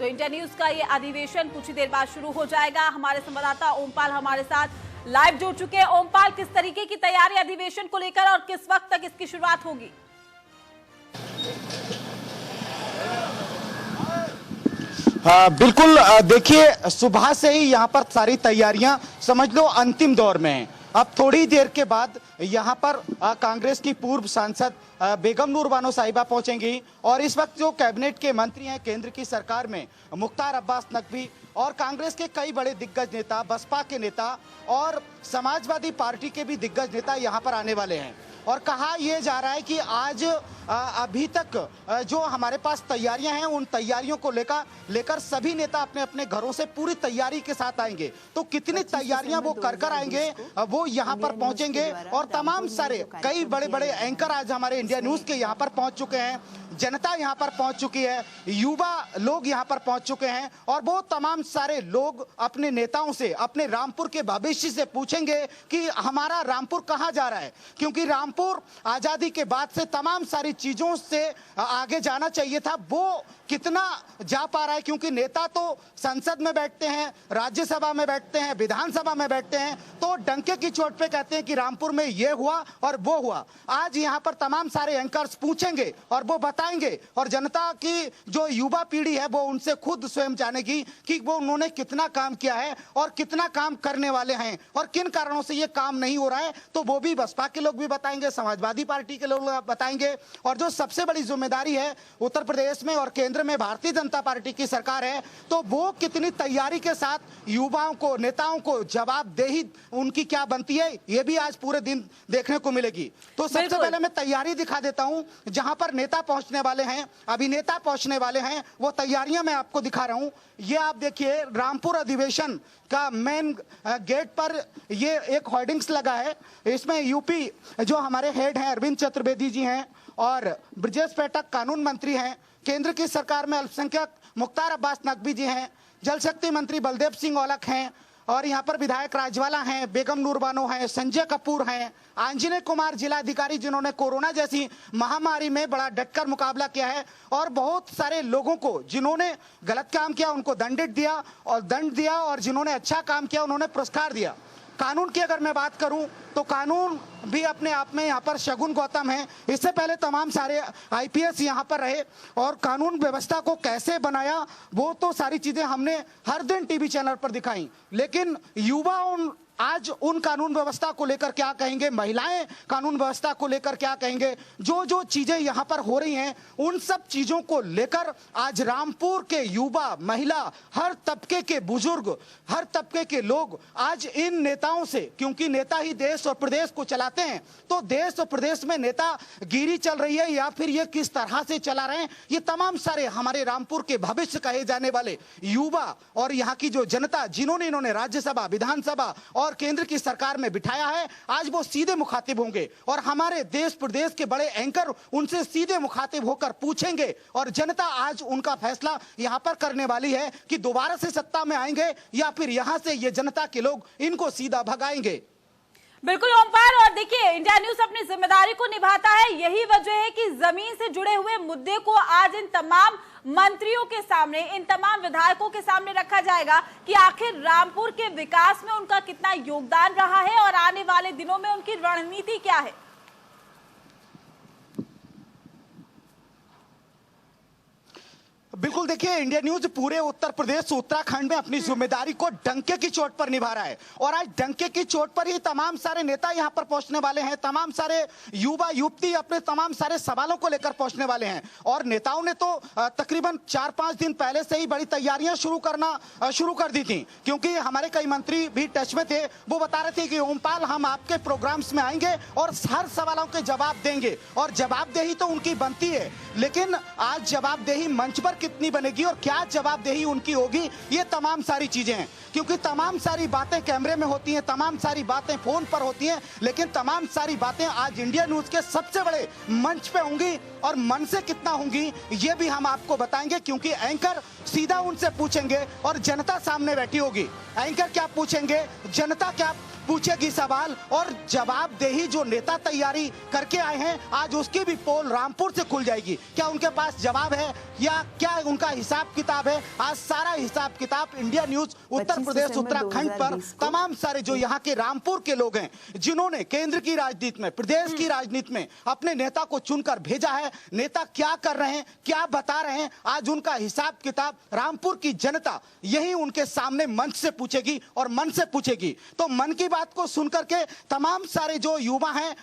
तो India news का ये अधिवेशन कुछ ही देर बाद शुरू हो जाएगा। हमारे संवाददाता ओमपाल हमारे साथ लाइव जुड़ चुके हैं। ओमपाल, किस तरीके की तैयारी अधिवेशन को लेकर और किस वक्त तक इसकी शुरुआत होगी? बिल्कुल, देखिए सुबह से ही यहाँ पर सारी तैयारियां समझ लो अंतिम दौर में हैं। अब थोड़ी देर के बाद यहाँ पर कांग्रेस की पूर्व सांसद बेगम नूर बानो साहिबा पहुंचेंगी और इस वक्त जो कैबिनेट के मंत्री हैं केंद्र की सरकार में, मुख्तार अब्बास नकवी और कांग्रेस के कई बड़े दिग्गज नेता, बसपा के नेता और समाजवादी पार्टी के भी दिग्गज नेता यहाँ पर आने वाले हैं। और कहा यह जा रहा है कि आज अभी तक जो हमारे पास तैयारियां हैं उन तैयारियों को लेकर सभी नेता अपने अपने घरों से पूरी तैयारी के साथ आएंगे। तो कितनी तैयारियां वो कर आएंगे, वो यहाँ पर पहुंचेंगे और तमाम सारे कई बड़े बड़े एंकर आज हमारे इंडिया न्यूज के यहाँ पर पहुंच चुके हैं। जनता यहाँ पर पहुंच चुकी है, युवा लोग यहाँ पर पहुंच चुके हैं और वो तमाम सारे लोग अपने नेताओं से, अपने रामपुर के भविष्य से पूछेंगे कि हमारा रामपुर कहाँ जा रहा है। क्योंकि रामपुर आजादी के बाद से तमाम सारी चीजों से आगे जाना चाहिए था, वो कितना जा पा रहा है। क्योंकि नेता तो संसद में बैठते हैं, राज्यसभा में बैठते हैं, विधानसभा में बैठते हैं, तो डंके की चोट पे कहते हैं कि रामपुर में ये हुआ और वो हुआ। आज यहाँ पर तमाम सारे एंकर्स पूछेंगे और वो बताएंगे और जनता की जो युवा पीढ़ी है वो उनसे खुद स्वयं जानेगी कि वो उन्होंने कितना काम किया है और कितना काम करने वाले हैं और किन कारणों से ये काम नहीं हो रहा है। तो वो भी बसपा के लोग भी बताएंगे, समाजवादी पार्टी के लोग बताएंगे। और जो सबसे बड़ी जिम्मेदारी है उत्तर प्रदेश में और केंद्र में भारतीय जनता पार्टी की सरकार है, तो वो कितनी तैयारी के साथ युवाओं को, नेताओं को जवाबदेही उनकी क्या बनती है, ये भी आज पूरे दिन देखने को मिलेगी। तो सबसे पहले मैं तैयारी दिखा देता हूं जहां पर नेता पहुंचने वाले हैं, अभिनेता पहुंचने वाले हैं, वो तैयारियां मैं आपको दिखा रहा हूं। ये आप देखिए रामपुर अधिवेशन का मेन गेट पर ये एक होर्डिंग्स लगा है। इसमें यूपी जो हमारे हेड हैं अरविंद चतुर्वेदी जी हैं और ब्रजेश पाठक कानून मंत्री हैं, केंद्र की सरकार में अल्पसंख्यक मुख्तार अब्बास नकवी जी हैं, जल शक्ति मंत्री बलदेव सिंह औलख हैं और यहाँ पर विधायक राजवाला हैं, बेगम नूर बानो हैं, संजय कपूर हैं, आंजनेय कुमार जिलाधिकारी जिन्होंने कोरोना जैसी महामारी में बड़ा डटकर मुकाबला किया है और बहुत सारे लोगों को जिन्होंने गलत काम किया उनको दंड दिया और जिन्होंने अच्छा काम किया उन्होंने पुरस्कार दिया। कानून की अगर मैं बात करूं तो कानून भी अपने आप में यहाँ पर शगुन गौतम है। इससे पहले तमाम सारे आईपीएस यहाँ पर रहे और कानून व्यवस्था को कैसे बनाया वो तो सारी चीजें हमने हर दिन टीवी चैनल पर दिखाई। लेकिन युवा आज उन कानून व्यवस्था को लेकर क्या कहेंगे, महिलाएं कानून व्यवस्था को लेकर क्या कहेंगे, जो जो चीजें यहाँ पर हो रही हैं उन सब चीजों को लेकर आज रामपुर के युवा, महिला, हर तबके के बुजुर्ग, हर तबके के लोग आज इन नेताओं से, क्योंकि नेता ही देश और प्रदेश को चलाते हैं, तो देश और प्रदेश में नेता गिरी चल रही है या फिर ये किस तरह से चला रहे हैं, ये तमाम सारे हमारे रामपुर के भविष्य कहे जाने वाले युवा और यहाँ की जो जनता जिन्होंने इन्होंने राज्यसभा, विधानसभा और केंद्र की सरकार में बिठाया है, आज वो सीधे मुखातिब होंगे और हमारे देश प्रदेश के बड़े एंकर उनसे सीधे मुखातिब होकर पूछेंगे और जनता आज उनका फैसला यहां पर करने वाली है कि दोबारा से सत्ता में आएंगे या फिर यहां से ये जनता के लोग इनको सीधा भगाएंगे। बिल्कुल ओमपाल, और देखिए इंडिया न्यूज अपनी जिम्मेदारी को निभाता है। यही वजह है कि जमीन से जुड़े हुए मुद्दे को आज इन तमाम मंत्रियों के सामने, इन तमाम विधायकों के सामने रखा जाएगा कि आखिर रामपुर के विकास में उनका कितना योगदान रहा है और आने वाले दिनों में उनकी रणनीति क्या है। बिल्कुल, देखिए इंडिया न्यूज पूरे उत्तर प्रदेश, उत्तराखंड में अपनी जिम्मेदारी को डंके की चोट पर निभा रहा है और आज डंके की चोट पर ही तमाम सारे नेता यहां पर पहुंचने वाले हैं, तमाम सारे युवा युवती अपने तमाम सारे सवालों को लेकर पहुंचने वाले हैं। और नेताओं ने तो तकरीबन 4-5 दिन पहले से ही बड़ी तैयारियां शुरू कर दी थी, क्योंकि हमारे कई मंत्री भी टच में थे। वो बता रहे थे कि ओमपाल हम आपके प्रोग्राम्स में आएंगे और हर सवालों के जवाब देंगे और जवाबदेही तो उनकी बनती है, लेकिन आज जवाबदेही मंच पर कितनी बनेगी और क्या जवाबदेही उनकी होगी, ये तमाम सारी चीजें हैं। क्योंकि तमाम सारी बातें कैमरे में होती हैं, तमाम सारी बातें फोन पर होती हैं, लेकिन तमाम सारी बातें आज इंडिया न्यूज के सबसे बड़े मंच पे होंगी और मन से कितना होंगी ये भी हम आपको बताएंगे, क्योंकि एंकर सीधा उनसे पूछेंगे और जनता सामने बैठी होगी। एंकर क्या पूछेंगे, जनता क्या पूछेगी सवाल, और जवाबदेही जो नेता तैयारी करके आए हैं आज उसकी भी पोल रामपुर से खुल जाएगी। क्या उनके पास जवाब है या क्या उनका हिसाब किताब है? आज सारा हिसाब किताब इंडिया न्यूज उत्तर प्रदेश उत्तराखंड पर तमाम सारे जो यहाँ के रामपुर के लोग हैं जिन्होंने केंद्र की राजनीति में, प्रदेश की राजनीति में अपने नेता को चुनकर भेजा है, नेता क्या कर रहे हैं, क्या बता रहे हैं, आज उनका हिसाब किताब रामपुर की जनता यही उनके सामने मंच से पूछेगी और मन से पूछेगी। तो मन की बात को सुनकर के तमाम सारे जो युवा हैं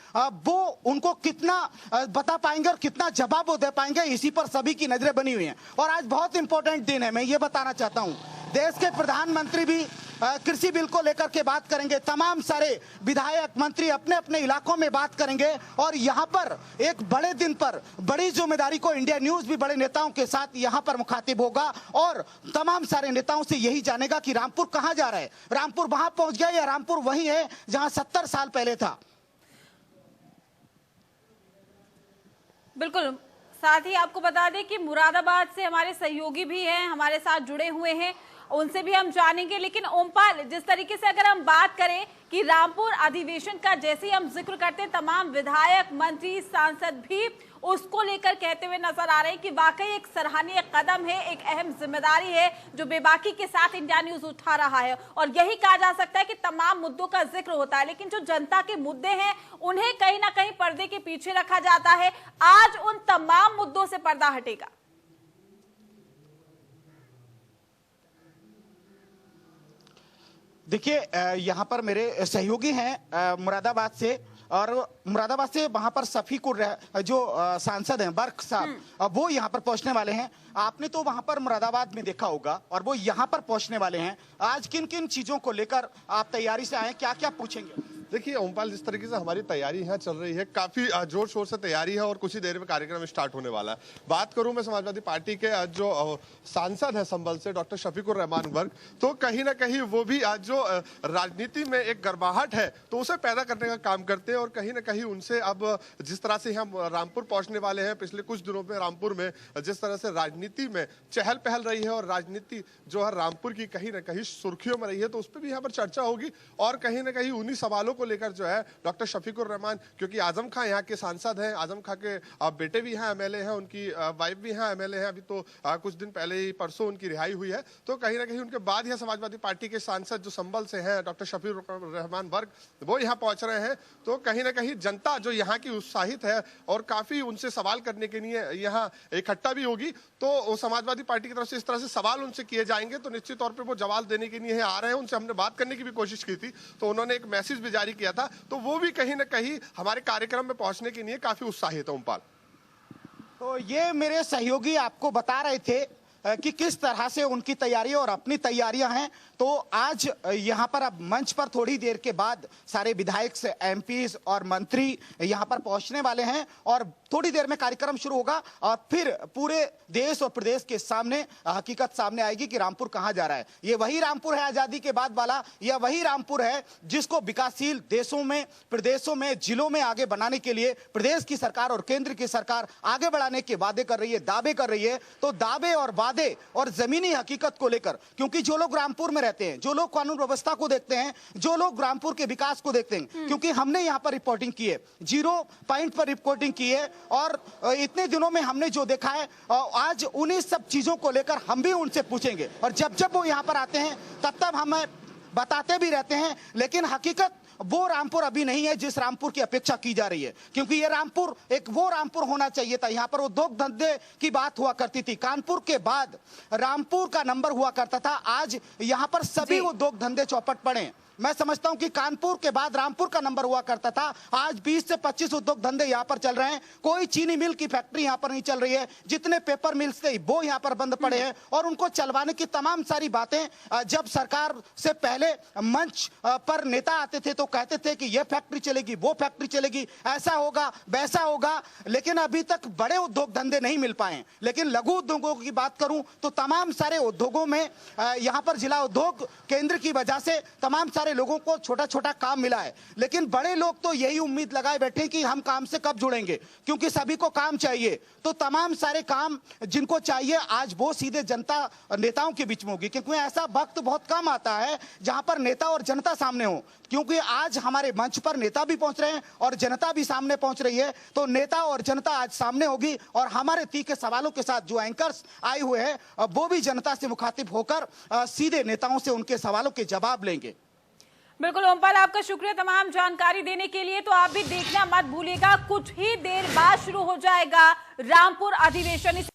वो उनको कितना बता पाएंगे और कितना जवाब वो दे पाएंगे, इसी पर सभी की नजरें बनी हुई हैं। और आज बहुत इंपॉर्टेंट दिन है, मैं ये बताना चाहता हूं, देश के प्रधानमंत्री भी कृषि बिल को लेकर के बात करेंगे, तमाम सारे विधायक मंत्री अपने अपने इलाकों में बात करेंगे, और यहां पर एक बड़े दिन पर बड़ी जिम्मेदारी को इंडिया न्यूज भी बड़े नेताओं के साथ यहां पर मुखातिब होगा और तमाम सारे नेताओं से यही जानेगा कि रामपुर कहां जा रहा है, रामपुर वहां पहुंच गया या रामपुर वही है जहां 70 साल पहले था। बिल्कुल, साथ ही आपको बता दें कि मुरादाबाद से हमारे सहयोगी भी हैं, हमारे साथ जुड़े हुए हैं, उनसे भी हम जानेंगे। लेकिन ओमपाल, जिस तरीके से अगर हम बात करें कि रामपुर अधिवेशन का जैसे ही हम जिक्र करते हैं, तमाम विधायक, मंत्री, सांसद भी उसको लेकर कहते हुए नजर आ रहे हैं कि वाकई एक सराहनीय कदम है, एक अहम जिम्मेदारी है जो बेबाकी के साथ इंडिया न्यूज उठा रहा है। और यही कहा जा सकता है कि तमाम मुद्दों का जिक्र होता है, लेकिन जो जनता के मुद्दे हैं उन्हें कहीं ना कहीं पर्दे के पीछे रखा जाता है। आज उन तमाम मुद्दों से पर्दा हटेगा। देखिए, यहाँ पर मेरे सहयोगी हैं मुरादाबाद से, और मुरादाबाद से वहां पर शफीकुर जो सांसद हैं बर्क साहब, वो यहाँ पर पहुंचने वाले हैं। आपने तो वहां पर मुरादाबाद में देखा होगा और वो यहाँ पर पहुंचने वाले हैं। आज किन किन चीजों को लेकर आप तैयारी से आए, क्या क्या पूछेंगे? देखिए ओमपाल, जिस तरीके से हमारी तैयारी यहाँ चल रही है, काफी जोर शोर से तैयारी है और कुछ ही देर में कार्यक्रम स्टार्ट होने वाला है। बात करूं मैं समाजवादी पार्टी के जो सांसद है संभल से, डॉक्टर शफीकुर रहमान वर्ग, तो कहीं ना कहीं वो भी आज जो राजनीति में एक गर्माहट है तो उसे पैदा करने का काम करते हैं। और कहीं ना कहीं उनसे अब जिस तरह से हम रामपुर पहुंचने वाले हैं, पिछले कुछ दिनों में रामपुर में जिस तरह से राजनीति में चहल पहल रही है और राजनीति जो है रामपुर की कहीं ना कहीं सुर्खियों में रही है, तो उस पर भी यहाँ पर चर्चा होगी। और कहीं ना कहीं उन्हीं सवालों को लेकर जो है डॉक्टर शफीकुर रहमान, क्योंकि आजम खां यहाँ के सांसद हैं, आजम खां के बेटे भी यहाँ एमएलए हैं, उनकी वाइफ भी यहाँ एमएलए हैं, अभी तो कुछ दिन पहले ही परसों उनकी रिहाई हुई है, तो कहीं ना कहीं उनके बाद यहाँ समाजवादी पार्टी के सांसद जो संभल से हैं डॉक्टर शफीकुर रहमान वर्ग, वो यहाँ पहुंच रहे हैं। तो कहीं ना कहीं जनता जो यहाँ की उत्साहित है और काफी उनसे सवाल करने के लिए यहाँ इकट्ठा भी होगी, तो समाजवादी पार्टी की तरफ से इस तरह से सवाल उनसे किए जाएंगे, तो निश्चित तौर पर वो जवाब देने के लिए आ रहे हैं। उनसे हमने बात करने की भी कोशिश की थी, तो उन्होंने एक मैसेज भी जारी किया था, तो वो भी कहीं ना कहीं हमारे कार्यक्रम में पहुंचने के लिए काफी उत्साहित है। ओमपाल, तो ये मेरे सहयोगी आपको बता रहे थे कि किस तरह से उनकी तैयारी और अपनी तैयारियां हैं। तो आज यहां पर अब मंच पर थोड़ी देर के बाद सारे विधायक से एमपीज और मंत्री यहां पर पहुंचने वाले हैं और थोड़ी देर में कार्यक्रम शुरू होगा और फिर पूरे देश और प्रदेश के सामने हकीकत सामने आएगी कि रामपुर कहां जा रहा है। ये वही रामपुर है आजादी के बाद वाला, यह वही रामपुर है जिसको विकासशील देशों में, प्रदेशों में, जिलों में आगे बनाने के लिए प्रदेश की सरकार और केंद्र की सरकार आगे बढ़ाने के वादे कर रही है, दावे कर रही है। तो दावे और वादे और जमीनी हकीकत को लेकर, क्योंकि जो लोग रामपुर में रहते हैं, जो लोग कानून व्यवस्था को देखते हैं, जो लोग रामपुर के विकास को देखते हैं, क्योंकि हमने यहां पर रिपोर्टिंग की है, 0 पॉइंट पर रिपोर्टिंग की है और इतने दिनों में हमने जो देखा है, आज उन्हीं सब चीजों को लेकर हम भी उनसे पूछेंगे। और जब जब वो यहां पर आते हैं तब हमें बताते भी रहते हैं, लेकिन हकीकत वो रामपुर अभी नहीं है जिस रामपुर की अपेक्षा की जा रही है, क्योंकि ये रामपुर एक वो रामपुर होना चाहिए था। यहाँ पर उद्योग धंधे की बात हुआ करती थी, कानपुर के बाद रामपुर का नंबर हुआ करता था। आज यहाँ पर सभी उद्योग धंधे चौपट पड़े। मैं समझता हूं कि कानपुर के बाद रामपुर का नंबर हुआ करता था। आज 20 से 25 उद्योग धंधे यहां पर चल रहे हैं। कोई चीनी मिल की फैक्ट्री यहां पर नहीं चल रही है। जितने पेपर मिल्स थे वो यहां पर बंद पड़े हैं और उनको चलवाने की तमाम सारी बातें जब सरकार से पहले मंच पर नेता आते थे तो कहते थे कि यह फैक्ट्री चलेगी, वो फैक्ट्री चलेगी, ऐसा होगा, वैसा होगा, लेकिन अभी तक बड़े उद्योग धंधे नहीं मिल पाए। लेकिन लघु उद्योगों की बात करूं तो तमाम सारे उद्योगों में यहां पर जिला उद्योग केंद्र की वजह से तमाम सारे सारे लोगों को छोटा छोटा काम मिला है, लेकिन बड़े लोग तो यही उम्मीद लगाए बैठे कि हम काम से कब जुड़ेंगे, क्योंकि सभी को काम चाहिए। तो तमाम सारे काम जिनको चाहिए आज वो सीधे जनता नेताओं के बीच में होगी, क्योंकि ऐसा वक्त बहुत कम आता है जहां पर नेता और जनता सामने हो, क्योंकि आज हमारे मंच पर नेता भी पहुंच रहे हैं और जनता भी सामने पहुंच रही है। तो नेता और जनता आज सामने होगी और हमारे तीखे सवालों के साथ जो एंकर्स आए हुए हैं वो भी जनता से मुखातिब होकर सीधे नेताओं से उनके सवालों के जवाब लेंगे। बिल्कुल ओमपाल, आपका शुक्रिया तमाम जानकारी देने के लिए। तो आप भी देखना मत भूलिएगा, कुछ ही देर बाद शुरू हो जाएगा रामपुर अधिवेशन।